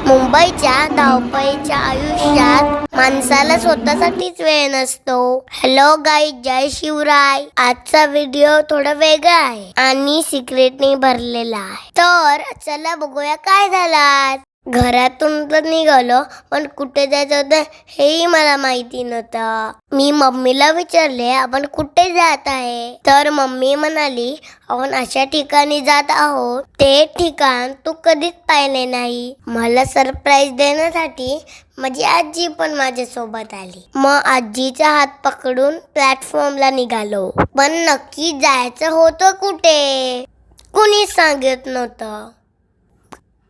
मुंबईच्या धावपळीच्या आयुष्यात माणसाला स्वतःसाठीच वेळ नसतो. हॅलो गाईज, जय शिवराय. आजचा व्हिडिओ थोडा वेगळा आहे आणि सिक्रेटने भरलेला आहे. तर चला बघूया काय झालं. घरातून तर निघालो, पण कुठे जायचं होतं हेही मला माहिती नव्हतं. मी मम्मीला विचारले, आपण कुठे जात आहे? तर मम्मी म्हणाली, आपण अशा ठिकाणी जात आहोत ते ठिकाण तू कधीच पाहिले नाही. मला सरप्राईज देण्यासाठी माझी आजी पण माझ्या सोबत आली. मग आजीचा हात पकडून प्लॅटफॉर्मला निघालो. पण नक्की जायचं होतं कुठे कुणीच सांगत नव्हतं.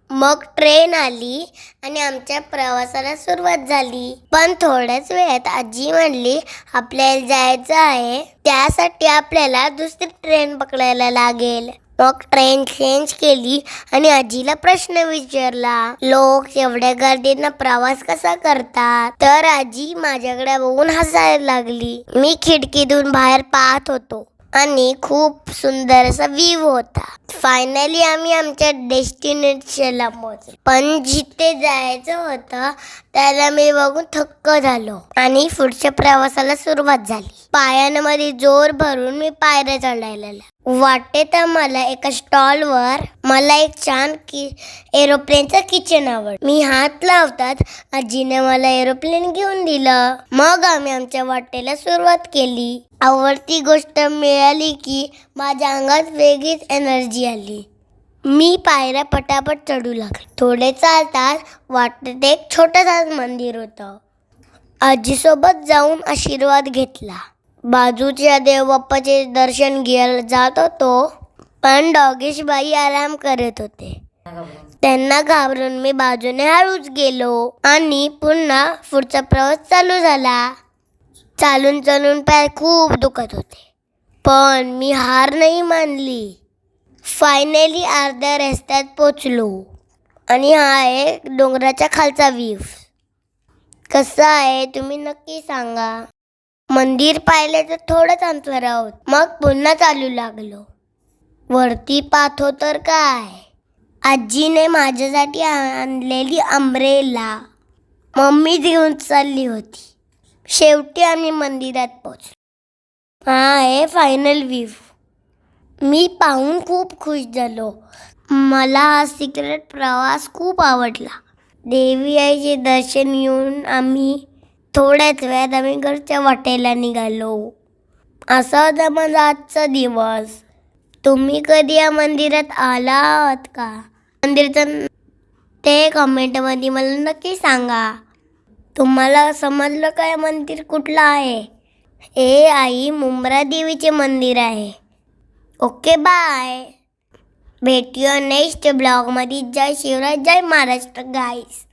मग ट्रेन आली आणि आमच्या प्रवासाला सुरुवात झाली. पण थोड्याच वेळात आजी म्हणली, आपल्याला जायचं आहे, त्यासाठी आपल्याला दुसरी ट्रेन पकडायला लागेल. मग ट्रेन चेंज केली आणि आजीला प्रश्न विचारला, लोक एवढ्या गर्दीनं प्रवास कसा करतात? तर आजी माझ्याकडे बघून हसायला लागली. मी खिडकीतून बाहेर पाहत होतो आणि खूप सुंदर असा व्ह्यू होता. फायनली आम्ही आमच्या डेस्टिनेशनला पोहोचलो. पण जिथे जायचं होतं त्याला मी बघून थक्क झालो आणि पुढच्या प्रवासाला सुरुवात झाली. पायांमध्ये जोर भरून मी पायऱ्या चढायला लागलो. वाटेत मला एका स्टॉलवर मला एक छान एरोप्लेनचं किचन आवडलं. मी हात लावतात आजीने मला एरोप्लेन घेऊन दिलं. मग आम्ही आमच्या वाटेला सुरुवात केली. आवडती गोष्ट मिळाली की माझ्या अंगात वेगळीच एनर्जी आली. मी पायऱ्या पटापट चढू लागले. थोडे चालतात वाटेत एक छोटंसं मंदिर होतं. आजीसोबत जाऊन आशीर्वाद घेतला. बाजूच्या देवबाप्पाचे दर्शन घ्यायला जात होतो, पण डॉगेशबाई आराम करत होते. त्यांना घाबरून मी बाजूने हळूच गेलो आणि पुन्हा पुढचा प्रवास चालू झाला. चालून चालून पाय खूप दुखत होते, पण मी हार नाही मानली. फायनली अर्ध्या रस्त्यात पोचलो आणि हा आहे डोंगराच्या खालचा व्ह्यू. कसा आहे तुम्ही नक्की सांगा. मंदिर पाहिल्याचं थोडंच अंतर आहोत. मग पुन्हा चालू लागलो. वरती पाहतो तर काय, आजीने माझ्यासाठी आणलेली अम्ब्रेला मम्मी घेऊन चालली होती. शेवटी आम्ही मंदिरात पोहोचलो. हा आहे फायनल व्ह्यू. मी पाहून खूप खुश झालो. मला हा सिक्रेट प्रवास खूप आवडला. देवी आईचे दर्शन घेऊन आम्ही थोड्याच वेळात आम्ही घरच्या वाटेला निघालो. असा होता माझा आजचा दिवस. तुम्ही कधी या मंदिरात आला आहात का? मंदिराचं ते कमेंटमध्ये मला नक्की सांगा. तुम्हाला समजलं काय मंदिर कुठलं आहे? हे आई मुंब्रा देवीचे मंदिर आहे. Okay bye. भेटूया नेक्स्ट ब्लॉगमध्ये. जय शिवराय, जय महाराष्ट्र गाईस.